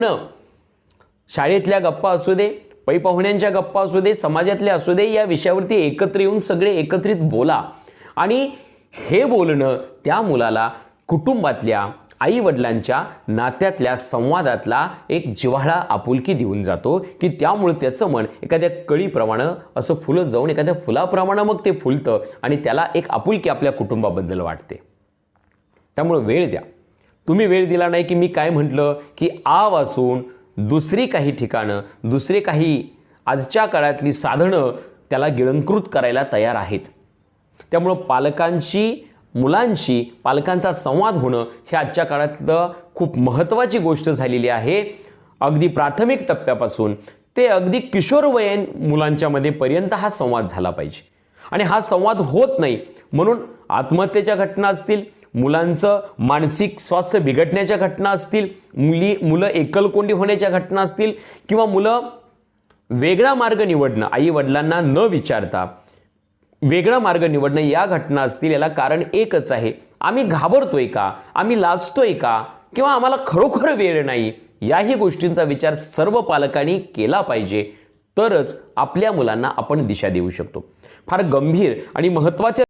न शाळेतल्या गप्पा असू दे, पै पाहुण्यांच्या गप्पा असू दे, समाजातल्या असू दे, या विषयावरती एकत्र येऊन सगळे एकत्रित बोला. आणि हे बोलणं त्या मुलाला कुटुंबातल्या आई वडिलांच्या नात्यातल्या संवादातला एक जिव्हाळा आपुलकी देऊन जातो की त्यामुळे त्याचं मन एखाद्या कळीप्रमाणे असं फुलत जाऊन एखाद्या फुलाप्रमाणे मग ते फुलतं आणि त्याला एक आपुलकी आपल्या कुटुंबाबद्दल वाटते. त्यामुळे वेळ द्या. तुम्ही वेळ दिला नाही की मी काय म्हटलं की आ वाचून दुसरी काही ठिकाणं, दुसरे काही आजच्या काळातली साधनं त्याला गिळंकृत करायला तयार आहेत. त्यामुळं पालकांशी मुलांशी पालकांचा संवाद होणं हे आजच्या काळातलं खूप महत्त्वाची गोष्ट झालेली आहे. अगदी प्राथमिक टप्प्यापासून ते अगदी किशोरवयीन मुलांच्या मध्ये पर्यंत हा संवाद झाला पाहिजे. आणि हा संवाद होत नाही म्हणून आत्महत्येच्या घटना असतील, मुलांचं मानसिक स्वास्थ्य बिघडण्याच्या घटना असतील, मुलं एकलकोंडी होण्याच्या घटना असतील किंवा मुलं वेगळा मार्ग निवडणं आई वडिलांना न विचारता वेगळा मार्ग निवडणं या घटना असतील, याला कारण एकच आहे, आम्ही घाबरतोय का, आम्ही लाजतोय का, किंवा आम्हाला खरोखर वेळ नाही. याही गोष्टींचा विचार सर्व पालकांनी केला पाहिजे. तरच आपल्या मुलांना आपण दिशा देऊ शकतो. फार गंभीर आणि महत्त्वाच्या